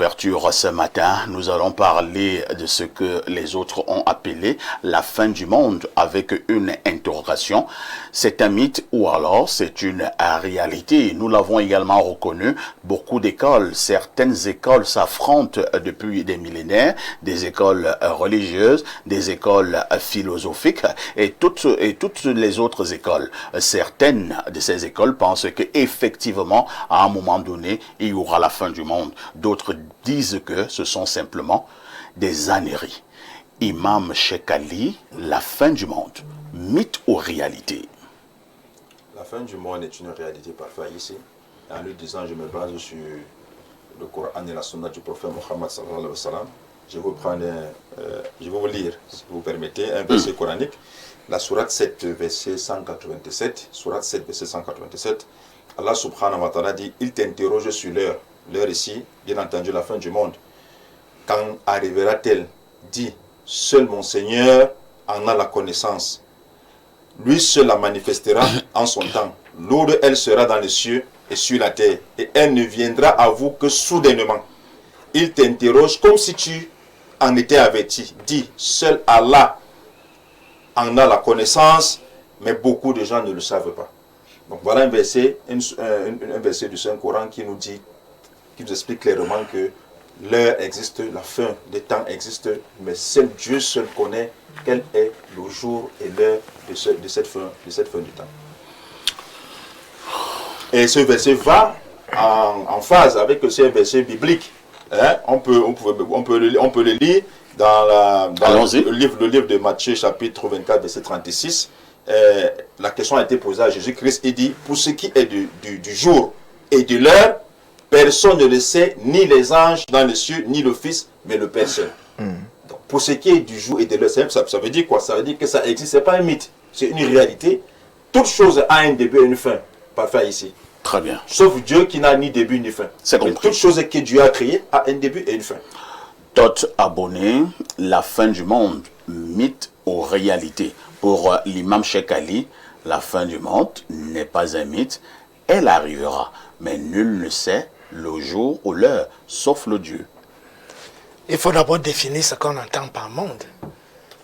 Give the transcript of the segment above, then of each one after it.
d'ouverture ce matin, nous allons parler de ce que les autres ont appelé la fin du monde avec une interrogation. C'est un mythe ou alors c'est une réalité? Nous l'avons également reconnu. Beaucoup d'écoles, certaines écoles s'affrontent depuis des millénaires, des écoles religieuses, des écoles philosophiques et toutes les autres écoles. Certaines de ces écoles pensent qu'effectivement, à un moment donné, il y aura la fin du monde. D'autres disent que ce sont simplement des âneries. Imam Cheikh Ali, la fin du monde, mythe ou réalité? La fin du monde est une réalité parfaite ici. En lui disant, je me base sur le Coran et la Sunna du prophète Mohammed sallallahu alayhi wa sallam. Je vais vous lire, si vous permettez, un verset coranique. La sourate 7, verset 187. Sourate 7, verset 187. Allah subhanahu wa ta'ala dit, il t'interroge sur l'heure. L'heure ici, bien entendu, la fin du monde. Quand arrivera-t-elle? Dis, seul mon Seigneur en a la connaissance. Lui seul la manifestera en son temps. L'eau de elle sera dans les cieux et sur la terre. Et elle ne viendra à vous que soudainement. Il t'interroge comme si tu en étais averti. Dis, seul Allah en a la connaissance, mais beaucoup de gens ne le savent pas. Donc voilà un verset du Saint-Coran qui nous dit, qui nous explique clairement que l'heure existe, la fin des temps existe, mais seul Dieu seul connaît quel est le jour et l'heure de cette fin du temps. Et ce verset va en phase avec ce verset biblique. Hein? On peut le lire dans le livre de Matthieu chapitre 24 verset 36. La question a été posée à Jésus-Christ. Il dit, pour ce qui est du jour et de l'heure, personne ne le sait, ni les anges dans les cieux, ni le Fils, mais le Père seul. Donc, pour ce qui est du jour et de l'heure, ça veut dire quoi? Ça veut dire que ça existe, ce n'est pas un mythe, c'est une réalité. Toute chose a un début et une fin. Parfait ici. Très bien. Sauf Dieu qui n'a ni début ni fin. C'est compris. Toute chose que Dieu a créée a un début et une fin. Tot abonné, la fin du monde, mythe ou réalité? Pour l'imam Cheikh Ali, la fin du monde n'est pas un mythe, elle arrivera, mais nul ne sait le jour ou l'heure, sauf le Dieu. Il faut d'abord définir ce qu'on entend par monde.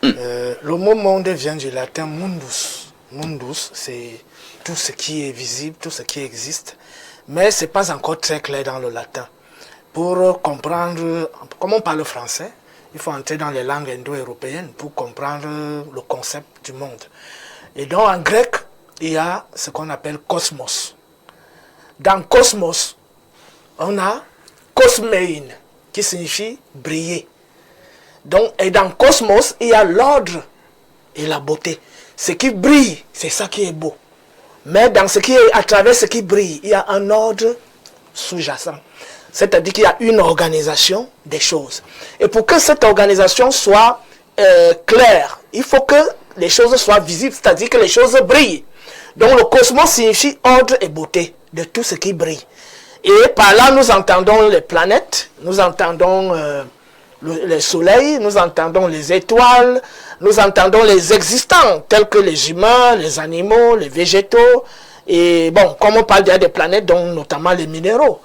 Le mot monde vient du latin mundus. Mundus, c'est tout ce qui est visible, tout ce qui existe, mais ce n'est pas encore très clair dans le latin. Pour comprendre, comme on parle français, il faut entrer dans les langues indo-européennes pour comprendre le concept du monde. Et donc en grec, il y a ce qu'on appelle cosmos. Dans cosmos, on a kosmein, qui signifie briller. Donc, et dans cosmos, il y a l'ordre et la beauté. Ce qui brille, c'est ça qui est beau. Mais dans ce qui est, à travers ce qui brille, il y a un ordre sous-jacent. C'est-à-dire qu'il y a une organisation des choses. Et pour que cette organisation soit claire, il faut que les choses soient visibles, c'est-à-dire que les choses brillent. Donc le cosmos signifie ordre et beauté de tout ce qui brille. Et par là, nous entendons les planètes, nous entendons le soleil, nous entendons les étoiles, nous entendons les existants, tels que les humains, les animaux, les végétaux. Et bon, comme on parle déjà des planètes, donc notamment les minéraux.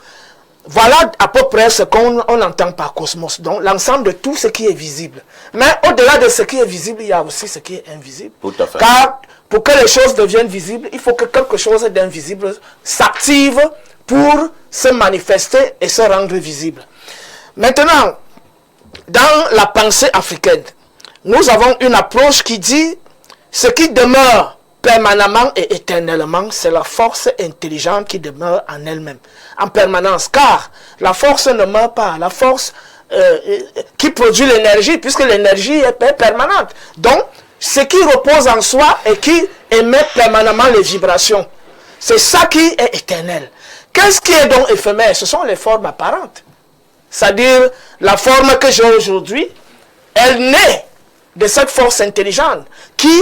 Voilà à peu près ce qu'on entend par cosmos, donc l'ensemble de tout ce qui est visible. Mais au-delà de ce qui est visible, il y a aussi ce qui est invisible. Tout à fait. Car pour que les choses deviennent visibles, il faut que quelque chose d'invisible s'active pour se manifester et se rendre visible. Maintenant, dans la pensée africaine, nous avons une approche qui dit ce qui demeure permanemment et éternellement, c'est la force intelligente qui demeure en elle-même, en permanence. Car la force ne meurt pas, la force qui produit l'énergie, puisque l'énergie est permanente. Donc, ce qui repose en soi et qui émet permanemment les vibrations, c'est ça qui est éternel. Qu'est-ce qui est donc éphémère? Ce sont les formes apparentes. C'est-à-dire, la forme que j'ai aujourd'hui, elle naît de cette force intelligente qui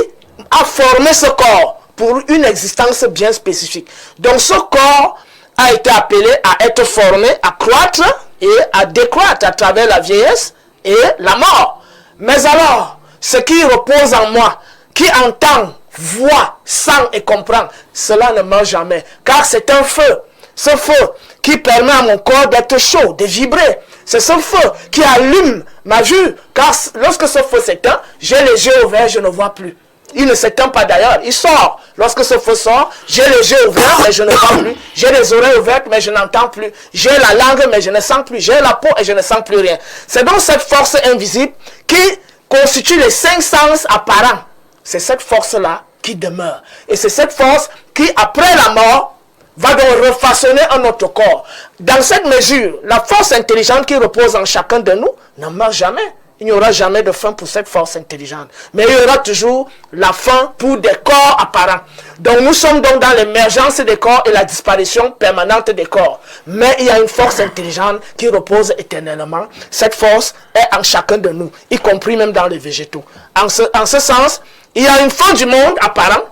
a formé ce corps pour une existence bien spécifique. Donc ce corps a été appelé à être formé, à croître et à décroître à travers la vieillesse et la mort. Mais alors, ce qui repose en moi, qui entend, voit, sent et comprend, cela ne meurt jamais. Car c'est un feu. Ce feu qui permet à mon corps d'être chaud, de vibrer. C'est ce feu qui allume ma vue. Car lorsque ce feu s'éteint, j'ai les yeux ouverts, je ne vois plus. Il ne s'éteint pas d'ailleurs, il sort. Lorsque ce feu sort, j'ai les yeux ouverts, mais je ne vois plus. J'ai les oreilles ouvertes, mais je n'entends plus. J'ai la langue, mais je ne sens plus. J'ai la peau et je ne sens plus rien. C'est donc cette force invisible qui constitue les 5 sens apparents. C'est cette force-là qui demeure. Et c'est cette force qui, après la mort, va donc refaçonner un autre corps. Dans cette mesure, la force intelligente qui repose en chacun de nous ne meurt jamais. Il n'y aura jamais de fin pour cette force intelligente. Mais il y aura toujours la fin pour des corps apparents. Donc nous sommes donc dans l'émergence des corps et la disparition permanente des corps. Mais il y a une force intelligente qui repose éternellement. Cette force est en chacun de nous, y compris même dans les végétaux. En ce sens, il y a une fin du monde apparent,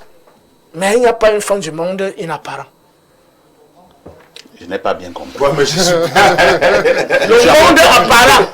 mais il n'y a pas une fin du monde inapparent. Je n'ai pas bien compris. Ouais, mais je suis... Le monde apparent,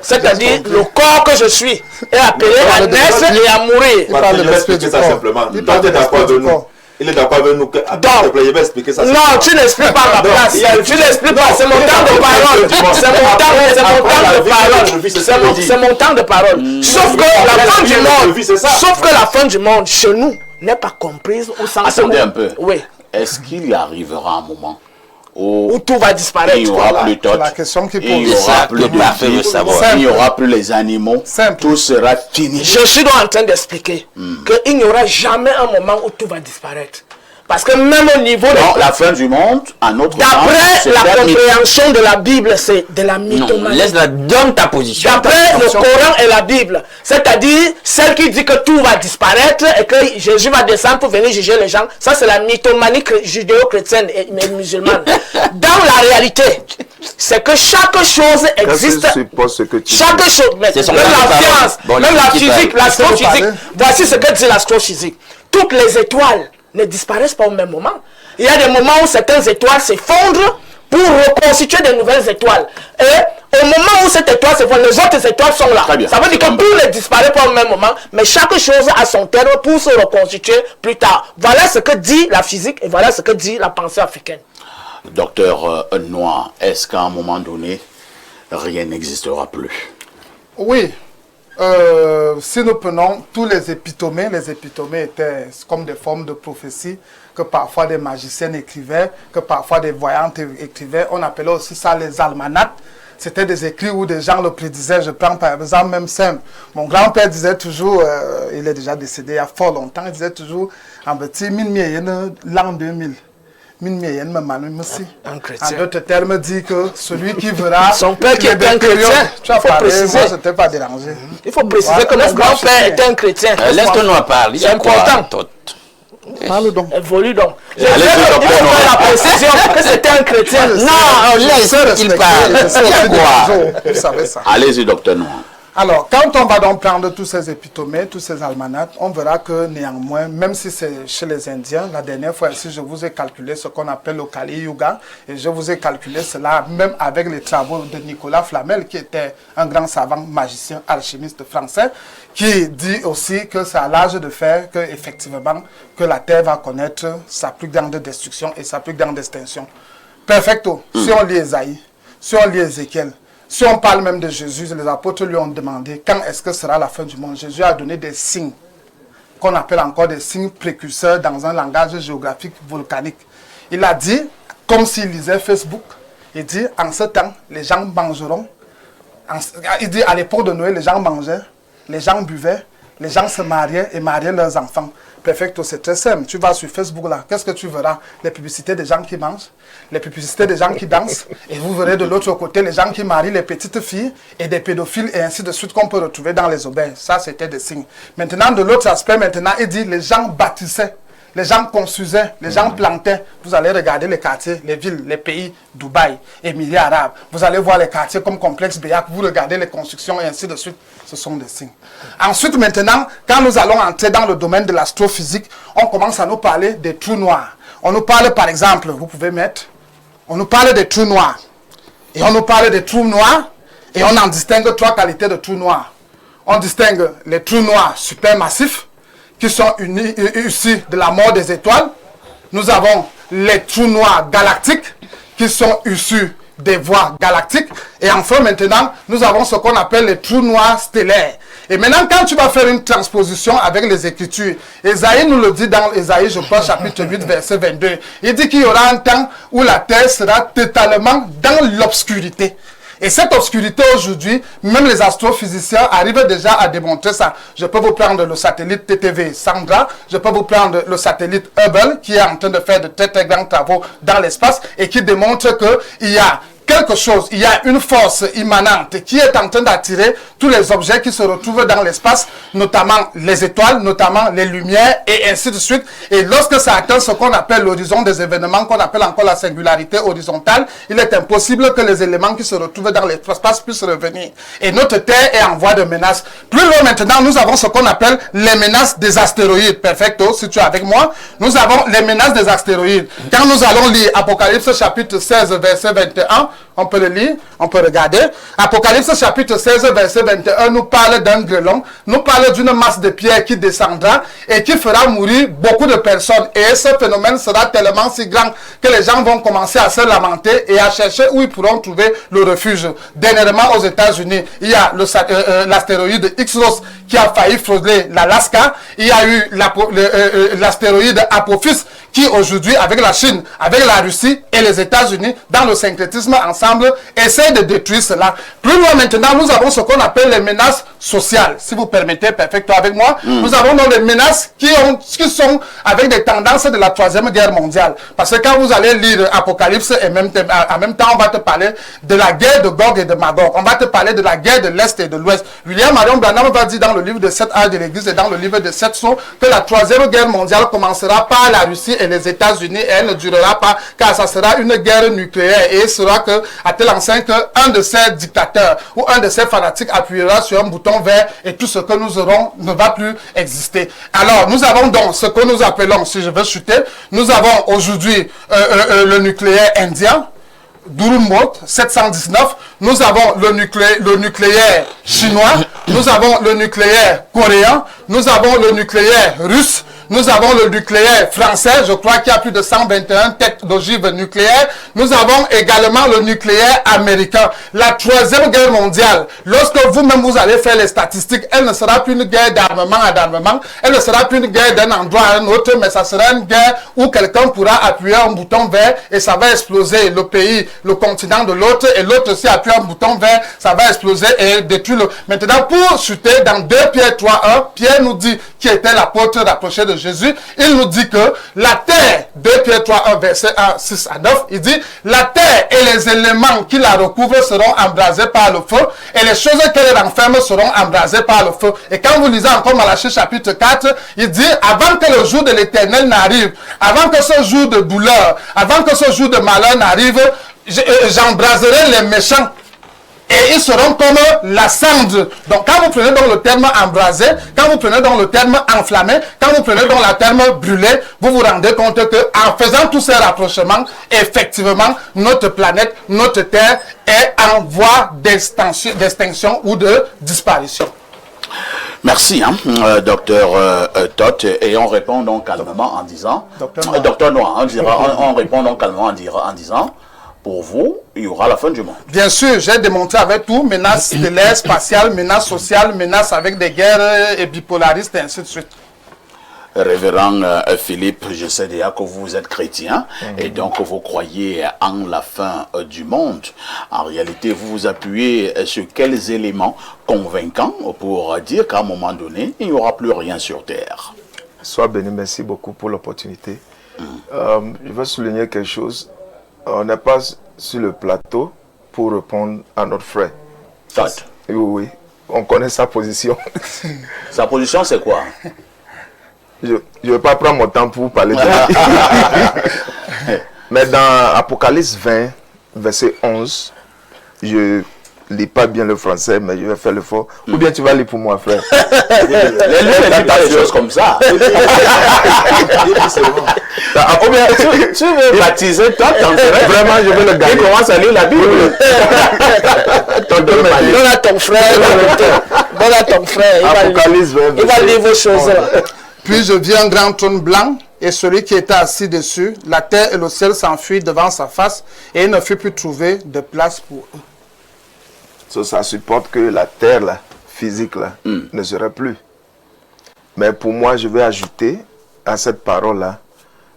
c'est-à-dire le corps que je suis, est appelé à naître et à mourir. Il parle de l'esprit du corps. Simplement. Il est d'accord avec nous. Il est d'accord avec nous. Donc, il va expliquer ça. Non, tu n'expliques pas à ma place. Tu n'expliques pas. C'est mon temps de parole. C'est mon temps de parole. C'est mon temps de parole. Sauf que la fin du monde, sauf que la fin du monde chez nous n'est pas comprise au sens. Attendez un peu. Oui. Est-ce qu'il arrivera un moment où tout va disparaître? Il n'y aura plus d'autres. La question qui pose. Il n'y aura plus de parfait savoir. Il n'y aura plus les animaux. Simple. Tout sera fini. Je suis donc en train d'expliquer qu'il n'y aura jamais un moment où tout va disparaître. Parce que même au niveau de la fin du monde, un autre d'après la compréhension de la Bible, c'est de la mythomanie. Laisse-la, donne ta position. D'après le Coran et la Bible, c'est-à-dire celle qui dit que tout va disparaître et que Jésus va descendre pour venir juger les gens, ça c'est la mythomanie judéo-chrétienne et musulmane. Dans la réalité, c'est que chaque chose existe. Chaque chose, même la science, même la physique, l'astrophysique. Voici ce que dit l'astrophysique. Toutes les étoiles ne disparaissent pas au même moment. Il y a des moments où certaines étoiles s'effondrent pour reconstituer de nouvelles étoiles. Et au moment où cette étoile s'effondre, les autres étoiles sont là. Ça veut dire que tout ne disparaît pas au même moment, mais chaque chose a son terme pour se reconstituer plus tard. Voilà ce que dit la physique et voilà ce que dit la pensée africaine. Docteur Noir, est-ce qu'à un moment donné, rien n'existera plus? Oui. Si nous prenons tous les épitomées étaient comme des formes de prophéties que parfois des magiciennes écrivaient, que parfois des voyantes écrivaient. On appelait aussi ça les almanachs. C'était des écrits où des gens le prédisaient. Je prends par exemple même simple. Mon grand-père disait toujours, il est déjà décédé il y a fort longtemps, il disait toujours, en petit, l'an 2000. Un chrétien. En d'autres termes, dit que celui qui verra... Son père qui était un chrétien. Tu as parlé, moi je ne t'ai pas dérangé. Il faut préciser que mon grand-père était un chrétien. Laisse-nous en parler. C'est important. Parle donc. Évolue donc. Il faut faire la précision que c'était un chrétien. Non, laisse qu'il parle. Vous savez ça. Allez-y, docteur Noir. Alors, quand on va donc prendre tous ces épitomées, tous ces almanachs, on verra que néanmoins, même si c'est chez les Indiens, la dernière fois ici, je vous ai calculé ce qu'on appelle le Kali Yuga, et je vous ai calculé cela même avec les travaux de Nicolas Flamel, qui était un grand savant, magicien, alchimiste français, qui dit aussi que c'est à l'âge de fer que, effectivement, que la Terre va connaître sa plus grande destruction et sa plus grande extinction. Perfecto. Si on lit Esaïe, si on lit Ézéchiel, si on parle même de Jésus, les apôtres lui ont demandé quand est-ce que sera la fin du monde. Jésus a donné des signes, qu'on appelle encore des signes précurseurs dans un langage géographique volcanique. Il a dit, comme s'il lisait Facebook, il dit, en ce temps, les gens mangeront. Il dit, à l'époque de Noël, les gens mangeaient, les gens buvaient, les gens se mariaient et mariaient leurs enfants. Perfecto, c'est très simple. Tu vas sur Facebook là, qu'est-ce que tu verras? Les publicités des gens qui mangent, les publicités des gens qui dansent, et vous verrez de l'autre côté les gens qui marient les petites filles et des pédophiles et ainsi de suite qu'on peut retrouver dans les auberges. Ça, c'était des signes. Maintenant, de l'autre aspect, il dit les gens bâtissaient, les gens construisaient, les gens plantaient. Vous allez regarder les quartiers, les villes, les pays, Dubaï, Émirats arabes. Vous allez voir les quartiers comme Complexe Béac, vous regardez les constructions et ainsi de suite. Ce sont des signes. Ensuite, maintenant, quand nous allons entrer dans le domaine de l'astrophysique, on commence à nous parler des trous noirs. On nous parle, par exemple, vous pouvez mettre, on nous parle des trous noirs. Et on nous parle des trous noirs, et on en distingue 3 qualités de trous noirs. On distingue les trous noirs supermassifs, qui sont issus de la mort des étoiles. Nous avons les trous noirs galactiques, qui sont issus des voies galactiques. Et enfin, maintenant, nous avons ce qu'on appelle les trous noirs stellaires. Et maintenant, quand tu vas faire une transposition avec les Écritures, Ésaïe nous le dit dans Ésaïe, je crois, chapitre 8, verset 22. Il dit qu'il y aura un temps où la terre sera totalement dans l'obscurité. Et cette obscurité aujourd'hui, même les astrophysiciens arrivent déjà à démontrer ça. Je peux vous prendre le satellite TTV Sandra, je peux vous prendre le satellite Hubble qui est en train de faire de très très grands travaux dans l'espace et qui démontre qu'il y a quelque chose, il y a une force immanente qui est en train d'attirer tous les objets qui se retrouvent dans l'espace, notamment les étoiles, notamment les lumières et ainsi de suite. Et lorsque ça atteint ce qu'on appelle l'horizon des événements, qu'on appelle encore la singularité horizontale, il est impossible que les éléments qui se retrouvent dans l'espace puissent revenir. Et notre Terre est en voie de menace. Plus loin maintenant, nous avons ce qu'on appelle les menaces des astéroïdes. Perfecto, si tu es avec moi. Nous avons les menaces des astéroïdes. Quand nous allons lire Apocalypse chapitre 16, verset 21, on peut le lire, on peut regarder. Apocalypse chapitre 16, verset 21 nous parle d'un grêlon, nous parle d'une masse de pierres qui descendra et qui fera mourir beaucoup de personnes. Et ce phénomène sera tellement si grand que les gens vont commencer à se lamenter et à chercher où ils pourront trouver le refuge. Dernièrement, aux États-Unis, il y a l'astéroïde X-Ross qui a failli frôler l'Alaska. Il y a eu l'astéroïde Apophis qui aujourd'hui, avec la Chine, avec la Russie et les États-Unis, dans le syncrétisme ensemble, essaie de détruire cela. Plus loin maintenant, nous avons ce qu'on appelle les menaces sociales. Si vous permettez, perfecto avec moi, nous avons donc les menaces qui sont avec des tendances de la Troisième Guerre mondiale. Parce que quand vous allez lire Apocalypse, et en même temps, on va te parler de la guerre de Gog et de Magog. On va te parler de la guerre de l'Est et de l'Ouest. William Marion Branham va dire dans le livre de 7 âges de l'Église et dans le livre de 7 sceaux que la Troisième Guerre mondiale commencera par la Russie et les États-Unis et elle ne durera pas car ça sera une guerre nucléaire et il sera que, à tel enseigne qu'un de ces dictateurs ou un de ces fanatiques appuiera sur un bouton vert et tout ce que nous aurons ne va plus exister. Alors, nous avons donc ce que nous appelons, si je veux chuter, nous avons aujourd'hui le nucléaire indien, Durumot 719, nous avons le nucléaire chinois, nous avons le nucléaire coréen, nous avons le nucléaire russe, nous avons le nucléaire français, je crois qu'il y a plus de 121 têtes d'ogives nucléaires. Nous avons également le nucléaire américain. La Troisième Guerre mondiale, lorsque vous-même vous allez faire les statistiques, elle ne sera plus une guerre d'armement à d'armement, elle ne sera plus une guerre d'un endroit à un autre, mais ça sera une guerre où quelqu'un pourra appuyer un bouton vert et ça va exploser le pays, le continent de l'autre, et l'autre aussi appuie un bouton vert, ça va exploser et détruire le... Maintenant, pour chuter, dans 2 Pierre 3:1, Pierre nous dit qui était l'apôtre rapproché de Jésus, il nous dit que la terre, 2 Pierre 3:1, verset 1, 6 à 9, il dit, la terre et les éléments qui la recouvrent seront embrasés par le feu, et les choses qu'elle renferme seront embrasées par le feu. Et quand vous lisez encore Malachie chapitre 4, il dit, avant que le jour de l'Éternel n'arrive, avant que ce jour de douleur, avant que ce jour de malheur n'arrive, j'embraserai les méchants. Et ils seront comme la cendre. Donc quand vous prenez donc le terme embrasé, quand vous prenez donc le terme enflammé, quand vous prenez donc le terme brûlé, vous vous rendez compte que en faisant tous ces rapprochements, effectivement, notre planète, notre Terre est en voie d'extinction ou de disparition. Merci, docteur Toth. Et on répond donc calmement en disant... Docteur Noir, on répond donc calmement en disant... Pour vous, il y aura la fin du monde. Bien sûr, j'ai démontré avec tout, menaces stellaires, spatiales, menaces sociales, menaces avec des guerres et bipolaristes et ainsi de suite. Révérend Philippe, je sais déjà que vous êtes chrétien et donc vous croyez en la fin du monde. En réalité, vous vous appuyez sur quels éléments convaincants pour dire qu'à un moment donné, il n'y aura plus rien sur Terre. Sois béni, merci beaucoup pour l'opportunité. Je veux souligner quelque chose. On n'est pas sur le plateau pour répondre à notre frère. Toth. Oui, on connaît sa position. Sa position, c'est quoi? Je ne vais pas prendre mon temps pour vous parler de ça. Mais dans Apocalypse 20, verset 11, je ne lis pas bien le français, mais je vais faire l'effort. Ou bien tu vas lire pour moi, frère. Les pas des choses comme ça. Ou bien tu veux baptiser toi, vraiment, je veux le gagner. Il commence à lire la Bible. Donne à ton frère. Donne à ton frère. Il va lire vos choses. Puis je vis un grand trône blanc et celui qui était assis dessus. La terre et le ciel s'enfuient devant sa face et il ne fut plus trouvé de place pour eux. Ça supporte que la terre là, physique là, ne serait plus. Mais pour moi, je vais ajouter à cette parole-là,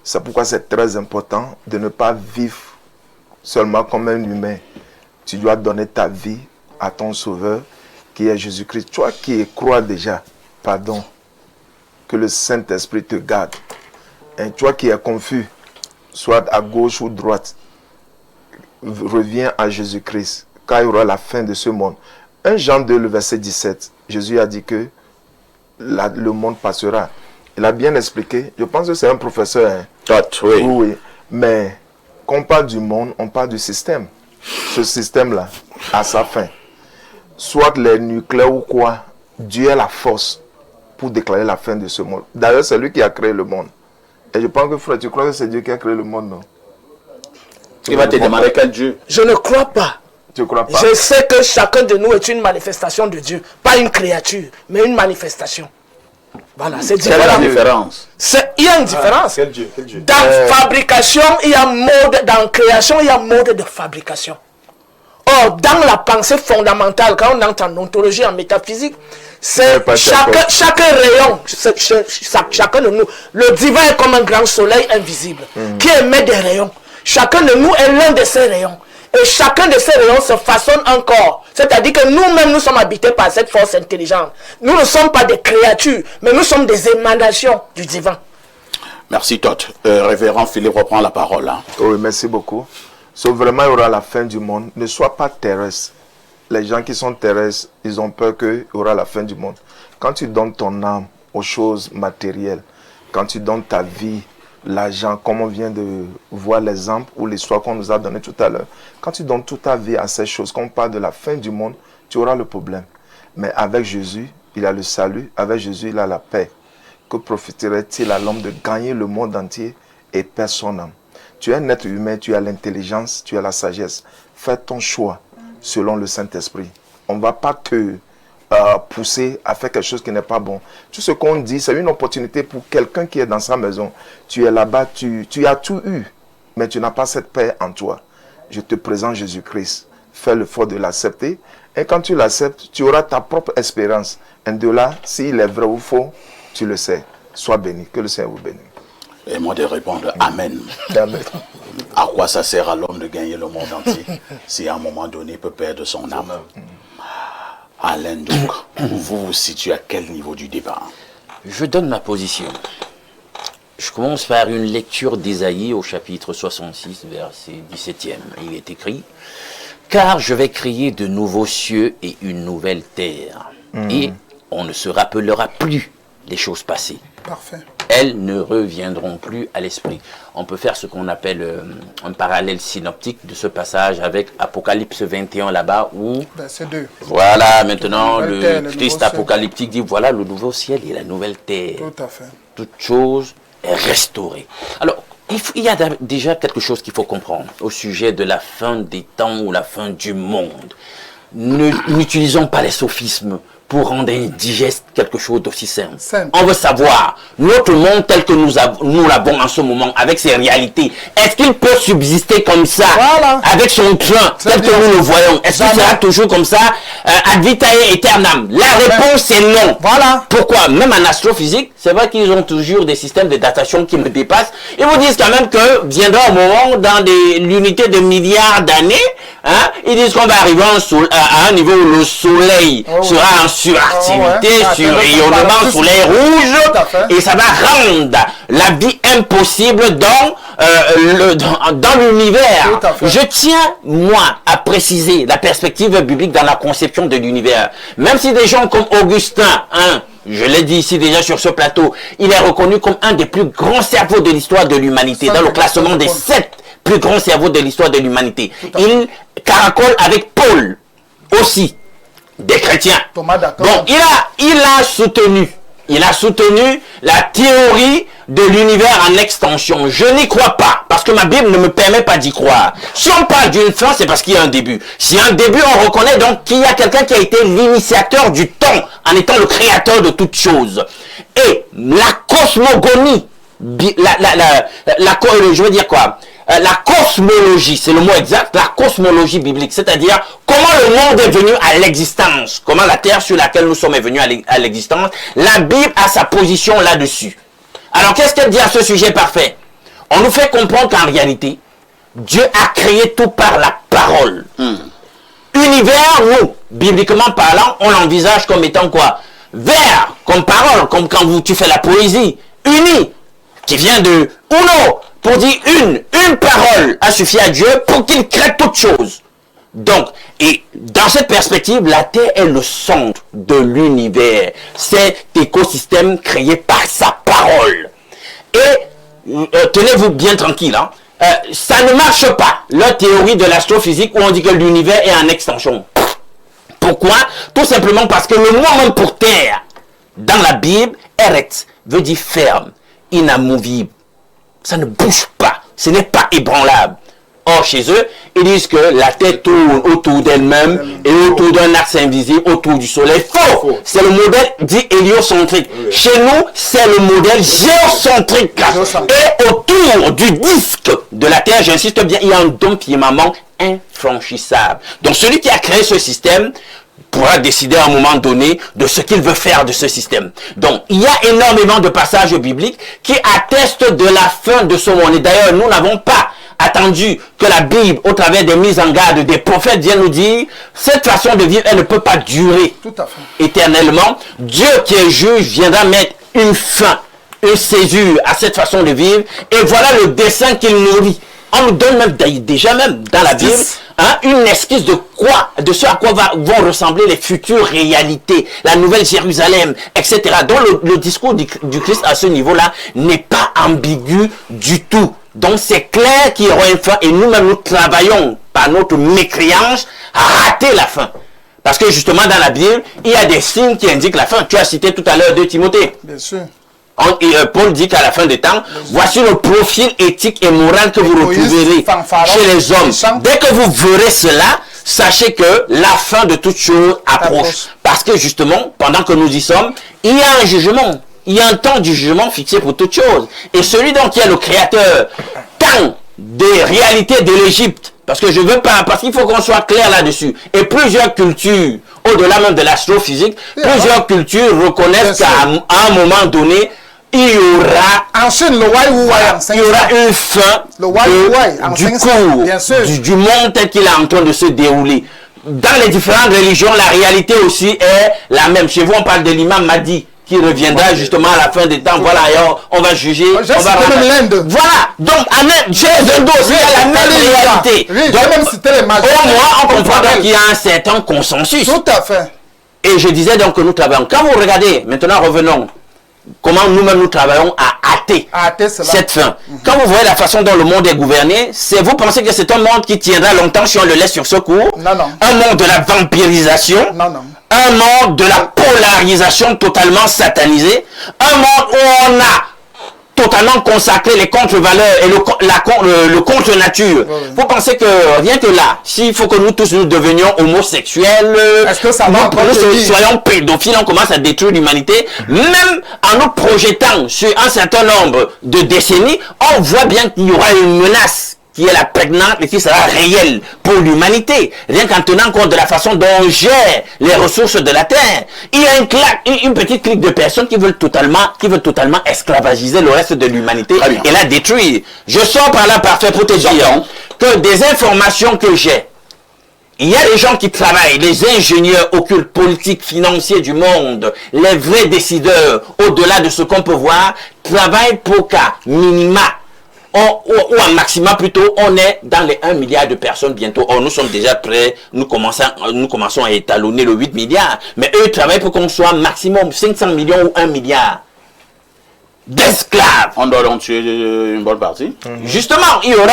c'est pourquoi c'est très important de ne pas vivre seulement comme un humain. Tu dois donner ta vie à ton Sauveur, qui est Jésus-Christ. Toi qui crois déjà, pardon, que le Saint-Esprit te garde. Et toi qui es confus, soit à gauche ou droite, reviens à Jésus-Christ, car il y aura la fin de ce monde. 1 Jean 2, le verset 17, Jésus a dit que le monde passera. Il a bien expliqué. Je pense que c'est un professeur. Hein. Oui. Oui. Mais quand on parle du monde, on parle du système. Ce système-là a sa fin. Soit les nucléaires ou quoi, Dieu a la force pour déclarer la fin de ce monde. D'ailleurs, c'est lui qui a créé le monde. Et je pense que frère, tu crois que c'est Dieu qui a créé le monde, non? Il va te demander quel Dieu? Je ne crois pas. Tu ne crois pas? Je sais que chacun de nous est une manifestation de Dieu. Pas une créature, mais une manifestation. Voilà, c'est différent. Quelle est la différence? Il y a une différence. Quel Dieu? Dans fabrication, il y a mode. Dans création, il y a mode de fabrication. Or, dans la pensée fondamentale, quand on entre en ontologie, en métaphysique, c'est chaque rayon, chacun de nous, le divin est comme un grand soleil invisible qui émet des rayons. Chacun de nous est l'un de ces rayons. Et chacun de ces rayons se façonne encore. C'est-à-dire que nous-mêmes, nous sommes habités par cette force intelligente. Nous ne sommes pas des créatures, mais nous sommes des émanations du divin. Merci, Todd. Révérend Philippe reprend la parole. Hein. Oui, merci beaucoup. Vraiment, il y aura la fin du monde. Ne sois pas terrestre. Les gens qui sont terrestres, ils ont peur qu'il y aura la fin du monde. Quand tu donnes ton âme aux choses matérielles, quand tu donnes ta vie, l'argent, comme on vient de voir l'exemple ou l'histoire qu'on nous a donné tout à l'heure, quand tu donnes toute ta vie à ces choses, quand on parle de la fin du monde, tu auras le problème. Mais avec Jésus, il a le salut. Avec Jésus, il a la paix. Que profiterait-il à l'homme de gagner le monde entier et perdre son âme? Tu es un être humain, tu as l'intelligence, tu as la sagesse. Fais ton choix selon le Saint-Esprit. On ne va pas te pousser à faire quelque chose qui n'est pas bon. Tout ce qu'on dit, c'est une opportunité pour quelqu'un qui est dans sa maison. Tu es là-bas, tu as tout eu, mais tu n'as pas cette paix en toi. Je te présente Jésus-Christ. Fais l'effort de l'accepter. Et quand tu l'acceptes, tu auras ta propre espérance. Et de là, s'il est vrai ou faux, tu le sais. Sois béni. Que le Seigneur vous bénisse. Et moi de répondre Amen. Amen. À quoi ça sert à l'homme de gagner le monde entier si à un moment donné il peut perdre son âme? Alain, donc, vous vous situez à quel niveau du débat? Je donne ma position. Je commence par une lecture d'Ésaïe au chapitre 66, verset 17e. Il est écrit: car je vais créer de nouveaux cieux et une nouvelle terre. Et on ne se rappellera plus des choses passées. Parfait. Elles ne reviendront plus à l'esprit. On peut faire ce qu'on appelle un parallèle synoptique de ce passage avec Apocalypse 21 là-bas où... Verset 2. Voilà, maintenant le Christ ciel. apocalyptique dit voilà le nouveau ciel et la nouvelle terre. Tout à fait. Toute chose est restaurée. Alors, il y a déjà quelque chose qu'il faut comprendre au sujet de la fin des temps ou la fin du monde. N'utilisons pas les sophismes pour rendre indigeste quelque chose d'aussi simple. On veut savoir, notre monde tel que nous l'avons en ce moment, avec ses réalités, est-ce qu'il peut subsister comme ça, avec son train, tel que nous le voyons? Est-ce qu'il sera toujours comme ça, ad vitam aeternam? La réponse est non. Voilà. Pourquoi? Même en astrophysique, c'est vrai qu'ils ont toujours des systèmes de datation qui me dépassent. Ils vous disent quand même que viendra un moment, dans l'unité de milliards d'années, hein, ils disent qu'on va arriver à un niveau où le soleil sera en suractivité, sur rayonnement, soleil rouge, et ça va rendre la vie impossible dans l'univers. Je tiens, moi, à préciser la perspective biblique dans la conception de l'univers. Même si des gens comme Augustin, hein, je l'ai dit ici déjà sur ce plateau, il est reconnu comme un des plus grands cerveaux de l'histoire de l'humanité, dans le classement des 7 plus grands cerveaux de l'histoire de l'humanité. Il caracole avec Paul aussi, des chrétiens. Bon, il a soutenu la théorie de l'univers en extension. Je n'y crois pas, parce que ma Bible ne me permet pas d'y croire. Si on parle d'une fin, c'est parce qu'il y a un début. S'il y a un début, on reconnaît donc qu'il y a quelqu'un qui a été l'initiateur du temps, en étant le créateur de toutes choses. Et la cosmogonie je veux dire quoi, la cosmologie, c'est le mot exact, la cosmologie biblique, c'est-à-dire comment le monde est venu à l'existence, comment la terre sur laquelle nous sommes est venue à l'existence. La Bible a sa position là-dessus. Alors qu'est-ce qu'elle dit à ce sujet parfait? On nous fait comprendre qu'en réalité, Dieu a créé tout par la parole. Univers, nous, bibliquement parlant, on l'envisage comme étant quoi? Vers, comme parole, comme quand tu fais la poésie. Uni, qui vient de uno, pour dire une parole a suffi à Dieu pour qu'il crée toutes choses. Donc, et dans cette perspective, la Terre est le centre de l'univers. Cet écosystème créé par sa parole. Et tenez-vous bien tranquille, hein. Ça ne marche pas, la théorie de l'astrophysique où on dit que l'univers est en extension. Pourquoi? Tout simplement parce que le mot même pour terre, dans la Bible, Eretz, veut dire ferme, inamovible. Ça ne bouge pas, ce n'est pas ébranlable. Or, chez eux, ils disent que la Terre tourne autour d'elle-même et autour d'un axe invisible, autour du soleil. Faux! C'est le modèle dit héliocentrique. Oui. Chez nous, c'est le modèle géocentrique. Et autour du disque de la Terre, j'insiste bien, il y a un dôme firmament infranchissable. Donc, celui qui a créé ce système pourra décider à un moment donné de ce qu'il veut faire de ce système. Donc, il y a énormément de passages bibliques qui attestent de la fin de ce monde. Et d'ailleurs, nous n'avons pas attendu que la Bible, au travers des mises en garde des prophètes, vienne nous dire cette façon de vivre, elle ne peut pas durer éternellement. Dieu qui est juge viendra mettre une fin, une césure à cette façon de vivre. Et voilà le dessein qu'il nourrit. On nous donne même déjà même dans la Bible une esquisse de quoi, de ce à quoi vont ressembler les futures réalités, la nouvelle Jérusalem, etc. Donc le discours du Christ à ce niveau-là n'est pas ambigu du tout. Donc c'est clair qu'il y aura une fin et nous-mêmes nous travaillons par notre mécréance à rater la fin. Parce que justement dans la Bible, il y a des signes qui indiquent la fin. Tu as cité tout à l'heure 2 Timothée. Bien sûr. Paul dit qu'à la fin des temps, voici le profil éthique et moral que vous retrouverez chez les hommes. Dès que vous verrez cela, sachez que la fin de toute chose approche. Parce que justement, pendant que nous y sommes, il y a un jugement. Il y a un temps du jugement fixé pour toute chose. Et celui donc qui est le créateur, tant des réalités de l'Égypte, parce que je veux pas, parce qu'il faut qu'on soit clair là-dessus. Et plusieurs cultures, au-delà même de l'astrophysique, plusieurs cultures reconnaissent qu'à un moment donné, il y aura, il y aura une fin du cours du monde tel qu'il est en train de se dérouler. Dans les différentes religions, la réalité aussi est la même. Chez vous, on parle de l'imam Mahdi qui reviendra justement à la fin des temps. Voilà, on va juger. Voilà. Donc, chez les Indos, il y a la même réalité. Donc, au moins, on comprend qu'il y a un certain consensus. Tout à fait. Et je disais donc que nous travaillons. Quand vous regardez, maintenant revenons, comment nous-mêmes nous travaillons à hâter cette fin. Quand vous voyez la façon dont le monde est gouverné, vous pensez que c'est un monde qui tiendra longtemps si on le laisse sur ce cours? Non, non. Un monde de la vampirisation? Non, non. Un monde de la polarisation totalement satanisée? Un monde où on a totalement consacré les contre-valeurs et le contre-nature. Vous pensez que rien que là, s'il faut que nous tous nous devenions homosexuels, est-ce que ça va nous soyons pédophiles, on commence à détruire l'humanité, même en nous projetant sur un certain nombre de décennies, on voit bien qu'il y aura une menace qui est la prégnante et qui sera réelle pour l'humanité. Rien qu'en tenant compte de la façon dont on gère les ressources de la Terre. Il y a une petite clique de personnes qui veulent totalement esclavagiser le reste de l'humanité et la détruire. Je sors par là parfait pour te dire que des informations que j'ai, il y a des gens qui travaillent, les ingénieurs occultes, politiques, financiers du monde, les vrais décideurs, au-delà de ce qu'on peut voir, travaillent pour qu'à minima, ou un maximum plutôt, on est dans les 1 milliard de personnes bientôt. Or, nous sommes déjà prêts, nous commençons à étalonner le 8 milliards. Mais eux travaillent pour qu'on soit maximum 500 millions ou 1 milliard d'esclaves. On doit donc tuer une bonne partie. Justement, il y aura...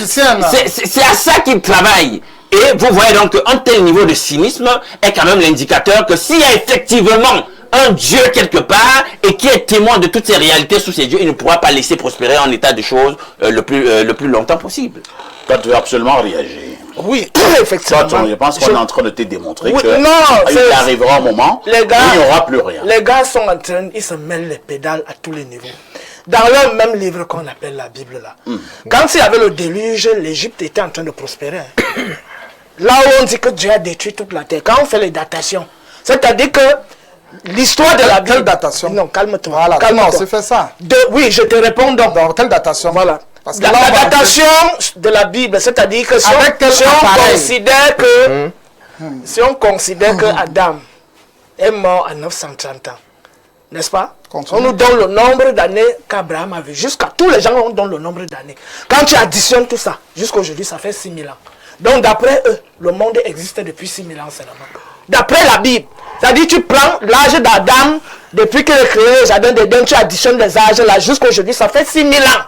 C'est à ça qu'ils travaillent. Et vous voyez donc qu'un tel niveau de cynisme est quand même l'indicateur que s'il y a effectivement un Dieu quelque part et qui est témoin de toutes ces réalités sous ses yeux, il ne pourra pas laisser prospérer en état de choses le plus longtemps possible. Toi, tu veux absolument réagir. Oui, effectivement. Toi, je pense qu'on est en train de te démontrer qu'il arrivera un moment où il n'y aura plus rien. Les gars sont en train, ils se mêlent les pédales à tous les niveaux. dans le même livre qu'on appelle la Bible là. Quand il y avait le déluge, l'Égypte était en train de prospérer. Hein. Là où on dit que Dieu a détruit toute la terre, quand on fait les datations, c'est-à-dire que l'histoire de la Bible... Quelle datation? Non, calme-toi. Voilà, calme-toi. comment on s'est fait ça? Oui, je te réponds donc. Dans quelle datation? Voilà. Parce que La là, on va datation de la Bible, c'est-à-dire que si Avec quel on appareil? considère que... Si on considère que Adam est mort à 930 ans, n'est-ce pas? Continue. On nous donne le nombre d'années qu'Abraham avait. Jusqu'à tous les gens, on donne le nombre d'années. Quand tu additionnes tout ça, jusqu'à aujourd'hui, ça fait 6000 ans. Donc d'après eux, le monde existe depuis 6000 ans seulement. D'après la Bible. C'est-à-dire tu prends l'âge d'Adam, depuis qu'il a créé le jardin d'Éden, tu additionnes les âges là jusqu'à aujourd'hui, ça fait 6000 ans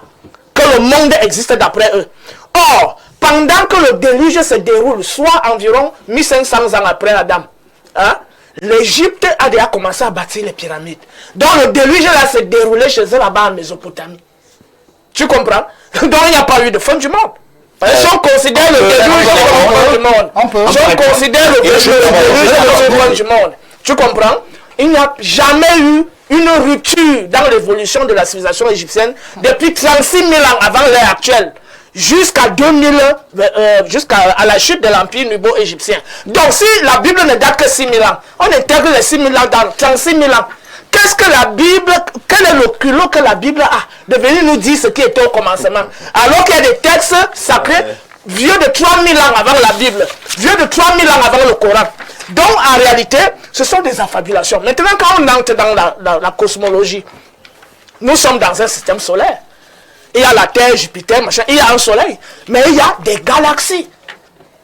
que le monde existe d'après eux. Or, pendant que le déluge se déroule, soit environ 1500 ans après Adam, hein, l'Égypte a déjà commencé à bâtir les pyramides. Donc le déluge là s'est déroulé chez eux là-bas en Mésopotamie. Tu comprends? Donc il n'y a pas eu de fin du monde. Si on considère le déluge comme la fin du monde, si on considère le déluge comme la fin du monde, tu comprends? Il n'y a jamais eu une rupture dans l'évolution de la civilisation égyptienne depuis 36 000 ans avant l'ère actuelle. Jusqu'à 2000, jusqu'à la chute de l'empire nubo-égyptien. Donc si la Bible ne date que 6 000 ans, on intègre les 6 000 ans dans 36 000 ans. Qu'est-ce que la Bible, quel est le culot que la Bible a de venir nous dire ce qui était au commencement? Alors qu'il y a des textes sacrés vieux de 3000 ans avant la Bible, vieux de 3000 ans avant le Coran. Donc en réalité, ce sont des affabulations. Maintenant quand on entre dans la cosmologie, nous sommes dans un système solaire. Il y a la Terre, Jupiter, machin, il y a un soleil. Mais il y a des galaxies.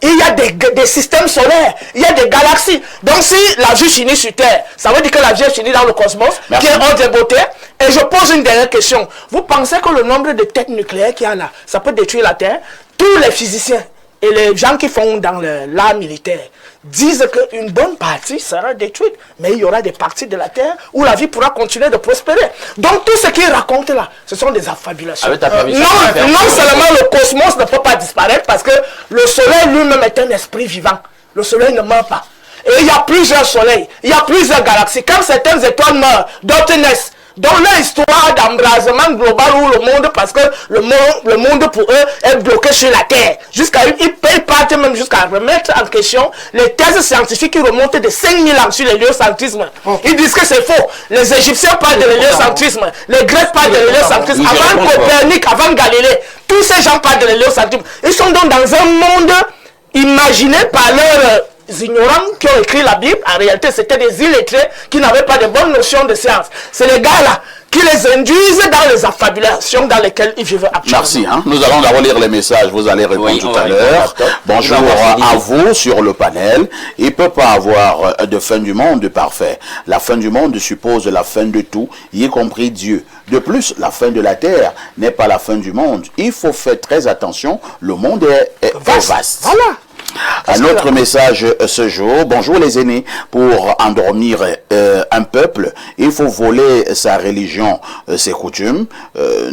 Il y a des systèmes solaires. Il y a des galaxies. Donc si la vie finit sur Terre, ça veut dire que la vie finit dans le cosmos, qui est ordre et beauté. Et je pose une dernière question. Vous pensez que le nombre de têtes nucléaires qu'il y a là, ça peut détruire la Terre? Tous les physiciens et les gens qui font dans l'art militaire disent qu'une bonne partie sera détruite, mais il y aura des parties de la Terre où la vie pourra continuer de prospérer. Donc tout ce qu'ils racontent là, ce sont des affabulations. Avec ta permission, Non seulement le cosmos ne peut pas disparaître parce que le soleil lui-même est un esprit vivant. Le soleil ne meurt pas. Et il y a plusieurs soleils, il y a plusieurs galaxies. Quand certaines étoiles meurent, d'autres naissent. Dans leur histoire d'embrasement global où le monde, parce que le monde pour eux est bloqué sur la Terre. Ils partent même jusqu'à remettre en question les thèses scientifiques qui remontent de 5000 ans sur l'héliocentrisme. Ils disent que c'est faux. Les Égyptiens parlent de l'héliocentrisme, les Grecs parlent de l'héliocentrisme, avant Copernic, avant Galilée. Tous ces gens parlent de l'héliocentrisme. Ils sont donc dans un monde imaginé par leurs ignorants qui ont écrit la Bible. En réalité, c'était des illettrés qui n'avaient pas de bonnes notions de science. C'est les gars-là qui les induisent dans les affabulations dans lesquelles ils vivent actuellement. Merci. Nous allons d'abord lire les messages. Vous allez répondre tout à l'heure. Bonjour à vous sur le panel. Il ne peut pas avoir de fin du monde parfait. La fin du monde suppose la fin de tout, y compris Dieu. De plus, la fin de la terre n'est pas la fin du monde. Il faut faire très attention. Le monde est vaste. Voilà. Un autre message ce jour. Bonjour les aînés. Pour endormir un peuple, il faut voler sa religion, ses coutumes.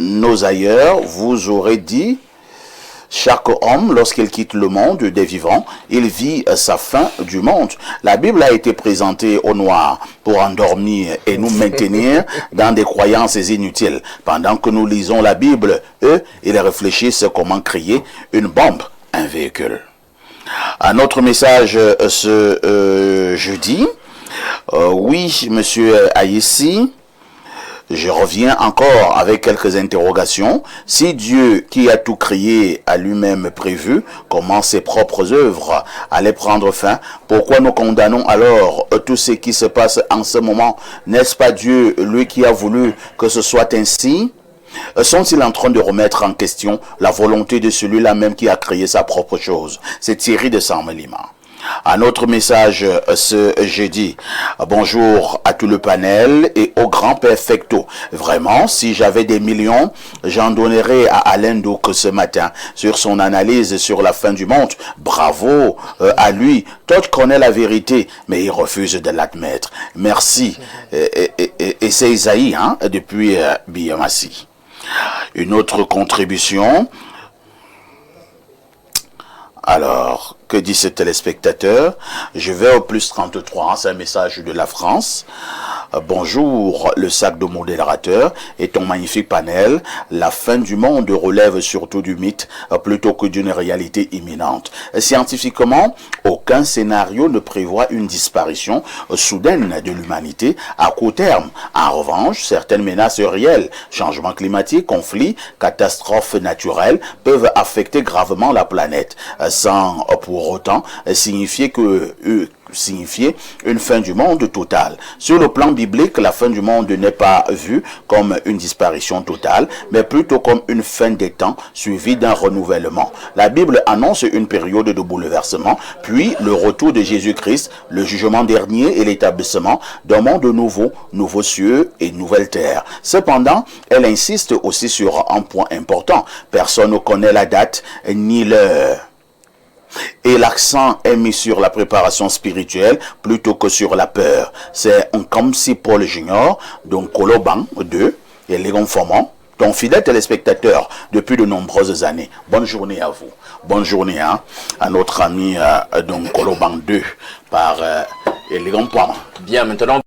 Nos aïeux vous auraient dit, chaque homme, lorsqu'il quitte le monde des vivants, il vit sa fin du monde. La Bible a été présentée aux Noirs pour endormir et nous maintenir dans des croyances inutiles. Pendant que nous lisons la Bible, eux, ils réfléchissent comment créer une bombe, un véhicule. Un autre message ce jeudi. Oui, monsieur Aïssi, je reviens encore avec quelques interrogations. Si Dieu, qui a tout créé, a lui-même prévu comment ses propres œuvres allaient prendre fin, pourquoi nous condamnons alors tout ce qui se passe en ce moment? N'est-ce pas Dieu, lui qui a voulu que ce soit ainsi? Sont-ils en train de remettre en question la volonté de celui-là même qui a créé sa propre chose? C'est Thierry de Saint-Mélima. Un autre message ce jeudi. Bonjour à tout le panel et au grand perfecto. Vraiment, si j'avais des millions, j'en donnerais à Alain Douk ce matin sur son analyse sur la fin du monde. Bravo à lui. Todd connaît la vérité, mais il refuse de l'admettre. Merci. Et c'est Isaïe, depuis Biamassi. Une autre contribution. Alors, que dit ce téléspectateur? Je vais au plus 33, c'est un message de la France. Bonjour, le sac de modérateur et ton magnifique panel. La fin du monde relève surtout du mythe plutôt que d'une réalité imminente. Scientifiquement, aucun scénario ne prévoit une disparition soudaine de l'humanité à court terme. En revanche, certaines menaces réelles, changements climatiques, conflits, catastrophes naturelles peuvent affecter gravement la planète, sans pour autant signifier une fin du monde totale. Sur le plan biblique, la fin du monde n'est pas vue comme une disparition totale, mais plutôt comme une fin des temps suivie d'un renouvellement. La Bible annonce une période de bouleversement, puis le retour de Jésus-Christ, le jugement dernier et l'établissement d'un monde nouveau, nouveaux cieux et nouvelle terre. Cependant, elle insiste aussi sur un point important. Personne ne connaît la date ni l'heure. Et l'accent est mis sur la préparation spirituelle plutôt que sur la peur. C'est comme si Paul Junior, donc Koloban 2, et Léon Formant, ton fidèle téléspectateur depuis de nombreuses années. Bonne journée à vous. Bonne journée à notre ami donc Koloban 2 par Léon Formant. Bien, maintenant.